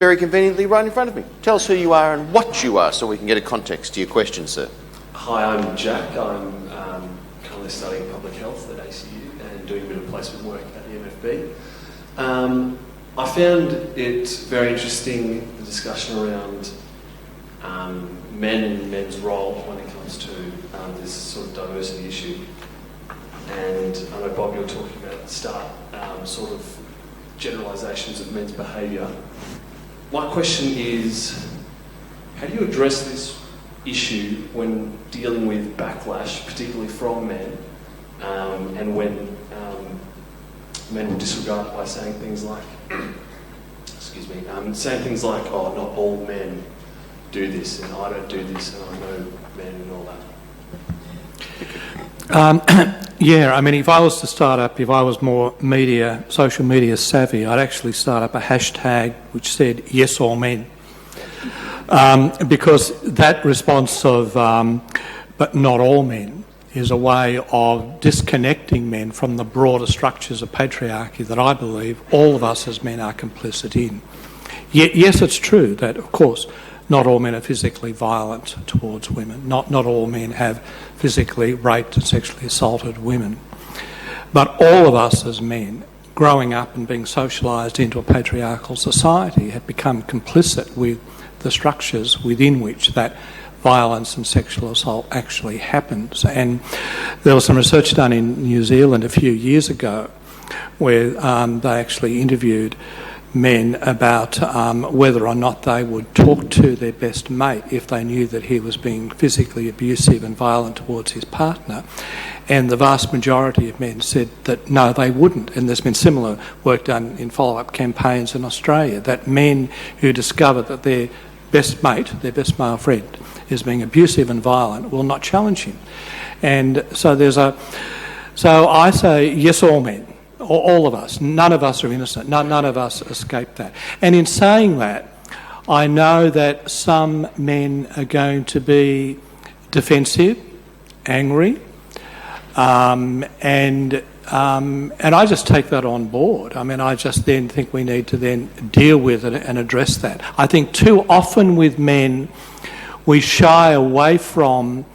Very conveniently right in front of me. Tell us who you are and what you are so we can get a context to your question, sir. Hi, I'm Jack. I'm currently studying public health at ACU and doing a bit of placement work at the MFB. I found it very interesting, the discussion around men and men's role when it comes to this sort of diversity issue. And I know, Bob, you were talking about at the start, sort of generalisations of men's behaviour. My question is, how do you address this issue when dealing with backlash, particularly from men, and when men will disregard it by saying things like, saying things like, oh, not all men do this, and I don't do this, and I know men and all that. Yeah, I mean, if I was more social media savvy, I'd actually start up a hashtag which said, yes, all men. Because that response of, but not all men, is a way of disconnecting men from the broader structures of patriarchy that I believe all of us as men are complicit in. Yes, it's true that, of course, not all men are physically violent towards women. Not all men have physically raped and sexually assaulted women. But all of us as men, growing up and being socialised into a patriarchal society, have become complicit with the structures within which that violence and sexual assault actually happens. And there was some research done in New Zealand a few years ago where they actually interviewed men about whether or not they would talk to their best mate if they knew that he was being physically abusive and violent towards his partner. And the vast majority of men said that no, they wouldn't. And there's been similar work done in follow-up campaigns in Australia, that men who discover that their best mate, their best male friend, is being abusive and violent will not challenge him. And so so I say yes, all men. All of us. None of us are innocent. None of us escape that. And in saying that, I know that some men are going to be defensive, angry, and I just take that on board. I mean, I just then think we need to then deal with it and address that. I think too often with men, we shy away from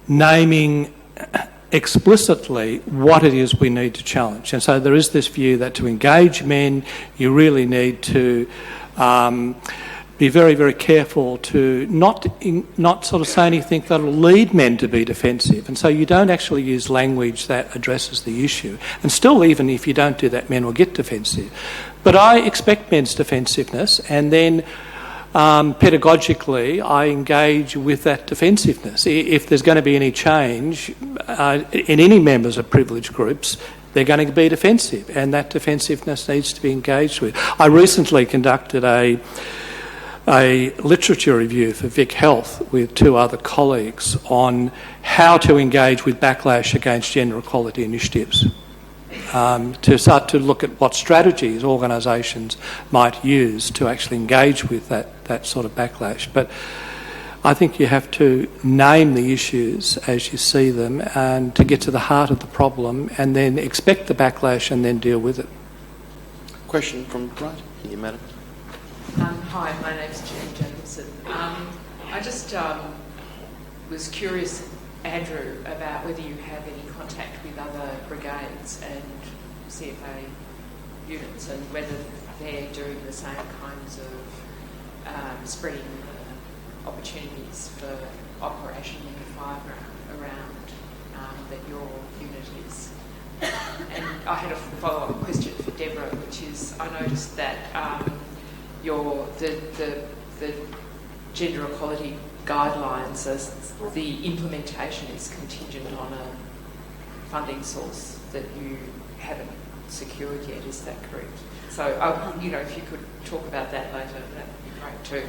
naming explicitly what it is we need to challenge. And so there is this view that to engage men, you really need to be very, very careful to not sort of say anything that will lead men to be defensive. And so you don't actually use language that addresses the issue. And still, even if you don't do that, men will get defensive. But I expect men's defensiveness, and then pedagogically, I engage with that defensiveness. If there's going to be any change in any members of privileged groups, they're going to be defensive, and that defensiveness needs to be engaged with. I recently conducted a literature review for Vic Health with two other colleagues on how to engage with backlash against gender equality initiatives. To start to look at what strategies organisations might use to actually engage with that sort of backlash. But I think you have to name the issues as you see them and to get to the heart of the problem and then expect the backlash and then deal with it. Question from right here, madam. Hi, my name's Jen Jacobson. I just was curious, Andrew, about whether you have any contact with other brigades and CFA units and whether they're doing the same kinds of spreading opportunities for operation in the fireground around that your unit is. And I had a follow-up question for Deborah, which is, I noticed that the gender equality guidelines, the implementation is contingent on a funding source that you haven't secured yet. Is that correct? So, if you could talk about that later, that would be great too.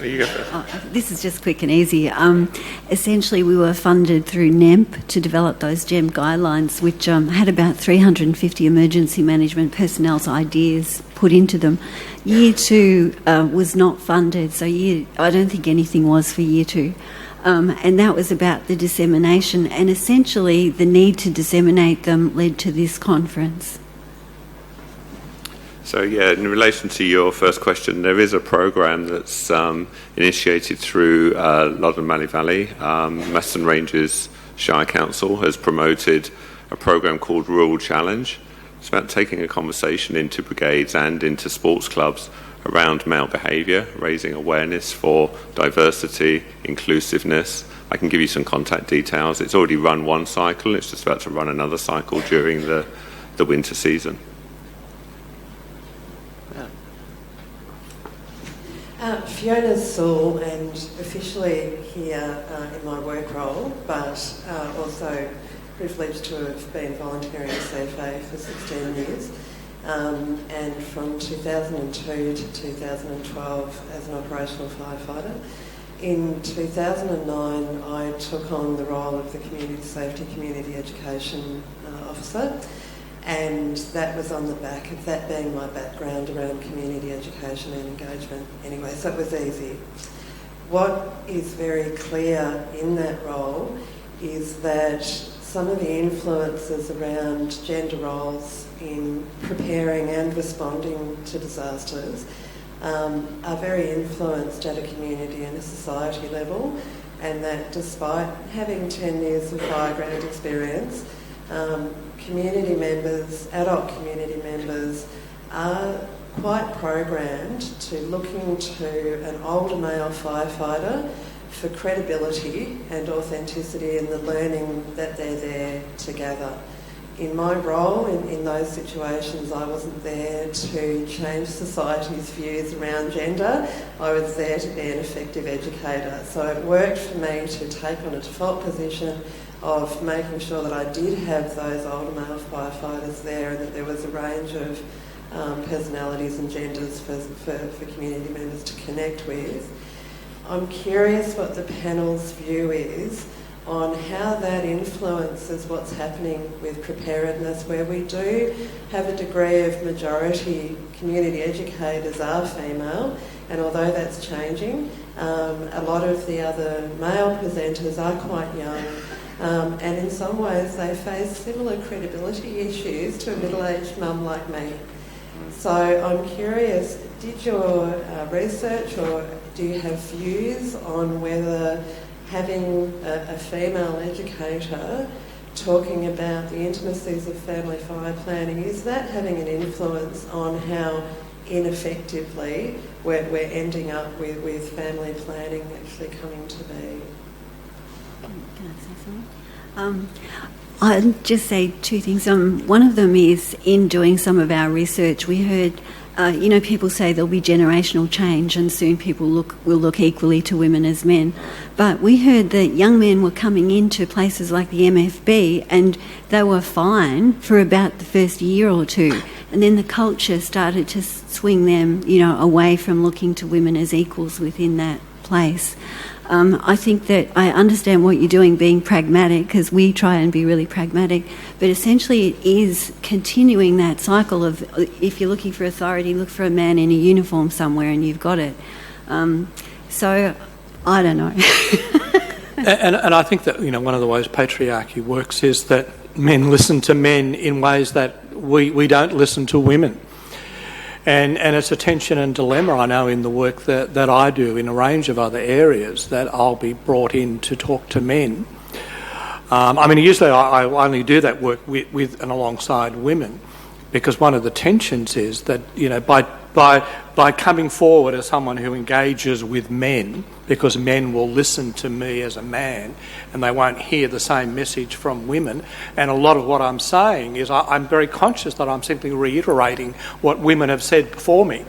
You go first. This is just quick and easy. Essentially, we were funded through NEMP to develop those GEM guidelines, which had about 350 emergency management personnel's ideas put into them. Year 2 was not funded, so I don't think anything was for Year 2. And that was about the dissemination, and essentially the need to disseminate them led to this conference. So yeah, in relation to your first question, there is a program that's initiated through Loddon Mallee Valley. Maston Ranges Shire Council has promoted a program called Rural Challenge. It's about taking a conversation into brigades and into sports clubs around male behaviour, raising awareness for diversity, inclusiveness. I can give you some contact details. It's already run one cycle. It's just about to run another cycle during the winter season. Fiona Sewell, and officially here in my work role, but also privileged to have been volunteering at CFA for 16 years, and from 2002 to 2012 as an operational firefighter. In 2009, I took on the role of the Community Safety, Community Education Officer, and that was on the back of that being my background around community education and engagement anyway, so it was easy. What is very clear in that role is that some of the influences around gender roles in preparing and responding to disasters are very influenced at a community and a society level, and that despite having 10 years of fireground experience, community members, adult community members, are quite programmed to looking to an older male firefighter for credibility and authenticity in the learning that they're there to gather. In my role in those situations, I wasn't there to change society's views around gender. I was there to be an effective educator. So it worked for me to take on a default position of making sure that I did have those older male firefighters there and that there was a range of personalities and genders for community members to connect with. I'm curious what the panel's view is on how that influences what's happening with preparedness, where we do have a degree of majority community educators are female, and although that's changing, a lot of the other male presenters are quite young, and in some ways they face similar credibility issues to a middle-aged mum like me. So I'm curious, did your research or do you have views on whether having a female educator talking about the intricacies of family fire planning, is that having an influence on how ineffectively we're ending up with family planning actually coming to be? Can I say something? I'll just say two things. One of them is in doing some of our research, we heard people say there'll be generational change and soon people will look equally to women as men. But we heard that young men were coming into places like the MFB and they were fine for about the first year or two. And then the culture started to swing them, away from looking to women as equals within that place. I think that I understand what you're doing, being pragmatic, because we try and be really pragmatic, but essentially it is continuing that cycle of if you're looking for authority, look for a man in a uniform somewhere and you've got it. So, I don't know. and I think that, one of the ways patriarchy works is that men listen to men in ways that we don't listen to women. And it's a tension and dilemma, I know, in the work that I do in a range of other areas that I'll be brought in to talk to men. Usually I only do that work with and alongside women, because one of the tensions is that, by coming forward as someone who engages with men, because men will listen to me as a man and they won't hear the same message from women, and a lot of what I'm saying is I'm very conscious that I'm simply reiterating what women have said before me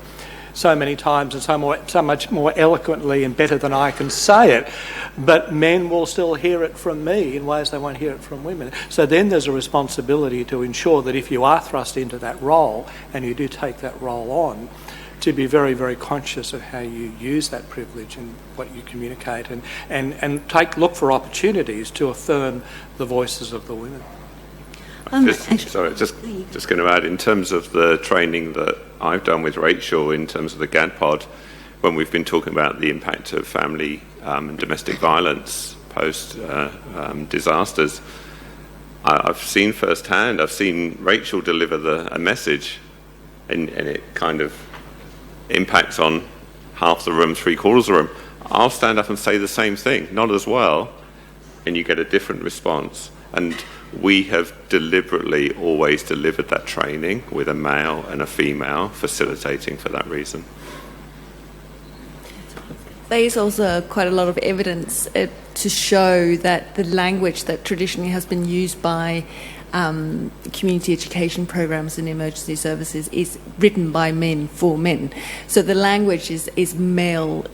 so many times and so much more eloquently and better than I can say it, but men will still hear it from me in ways they won't hear it from women. So then there's a responsibility to ensure that if you are thrust into that role and you do take that role on, to be very, very conscious of how you use that privilege and what you communicate, and look for opportunities to affirm the voices of the women. Just going to add, in terms of the training that I've done with Rachel in terms of the GAD-Pod, when we've been talking about the impact of family and domestic violence post disasters, I've seen firsthand, I've seen Rachel deliver a message and it kind of impacts on half the room, 3/4 of the room, I'll stand up and say the same thing, not as well, and you get a different response. And we have deliberately always delivered that training with a male and a female facilitating for that reason. There is also quite a lot of evidence to show that the language that traditionally has been used by community education programs and emergency services is written by men for men. So the language is male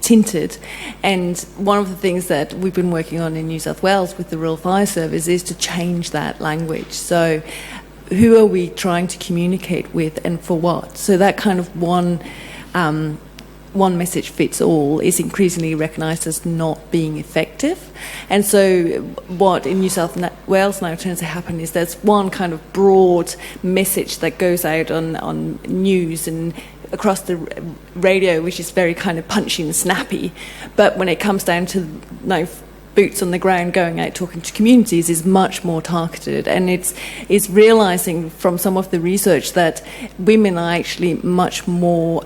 tinted, and one of the things that we've been working on in New South Wales with the Rural Fire Service is to change that language. So who are we trying to communicate with and for what? So that kind of one message fits all is increasingly recognised as not being effective. And so what in New South Wales now tends to happen is there's one kind of broad message that goes out on news and across the radio, which is very kind of punchy and snappy. But when it comes down to boots on the ground going out talking to communities is much more targeted, and it's realising from some of the research that women are actually much more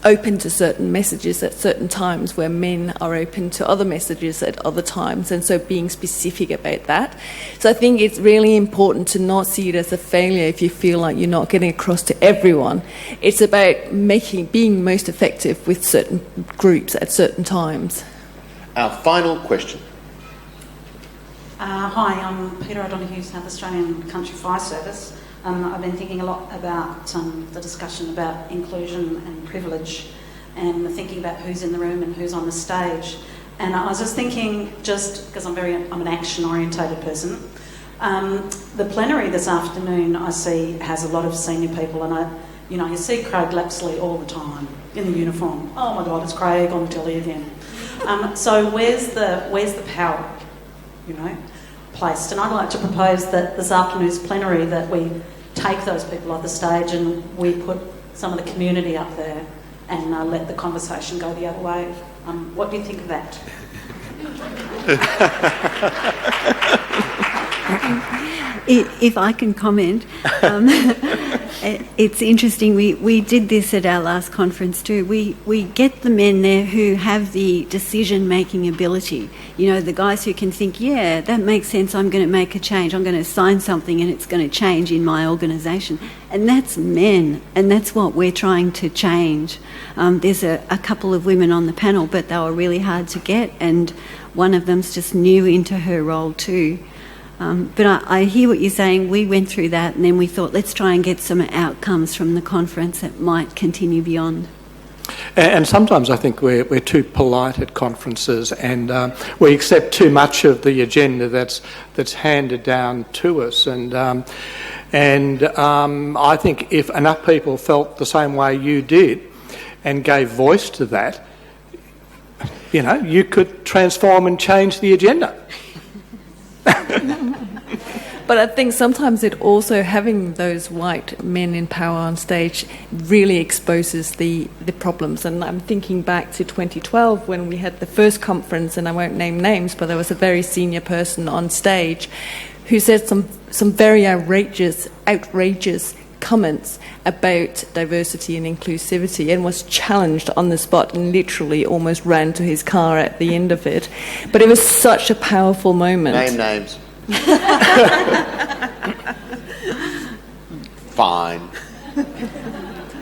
open to certain messages at certain times, where men are open to other messages at other times, and so being specific about that. So I think it's really important to not see it as a failure if you feel like you're not getting across to everyone. It's about being most effective with certain groups at certain times. Our final question. Hi, I'm Peter O'Donoghue, South Australian Country Fire Service. I've been thinking a lot about the discussion about inclusion and privilege, and thinking about who's in the room and who's on the stage. And I was just thinking, just because I'm an action-orientated person, the plenary this afternoon I see has a lot of senior people, and you see Craig Lapsley all the time in the uniform. Oh my God, it's Craig on telly again. So where's the power, placed? And I'd like to propose that this afternoon's plenary that we take those people off the stage and we put some of the community up there and let the conversation go the other way. What do you think of that? If I can comment, it's interesting. We did this at our last conference too. We get the men there who have the decision-making ability. The guys who can think, yeah, that makes sense, I'm going to make a change. I'm going to sign something and it's going to change in my organisation. And that's men, and that's what we're trying to change. There's a couple of women on the panel, but they were really hard to get, and one of them's just new into her role too. But I hear what you're saying. We went through that, and then we thought, let's try and get some outcomes from the conference that might continue beyond. And sometimes I think we're too polite at conferences, and we accept too much of the agenda that's handed down to us. And I think if enough people felt the same way you did and gave voice to that, you could transform and change the agenda. But I think sometimes it also, having those white men in power on stage really exposes the problems. And I'm thinking back to 2012 when we had the first conference, and I won't name names, but there was a very senior person on stage who said some very outrageous comments about diversity and inclusivity, and was challenged on the spot and literally almost ran to his car at the end of it. But it was such a powerful moment. Name names. Fine.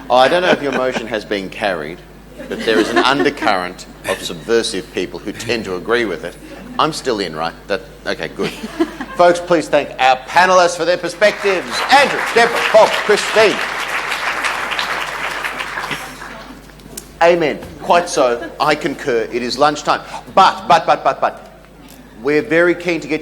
I don't know if your motion has been carried, but there is an undercurrent of subversive people who tend to agree with it. I'm still in, right? Okay, good. Folks, please thank our panellists for their perspectives. Andrew, Deborah, Bob, Christine. Amen. Quite so. I concur. It is lunchtime. But we're very keen to get your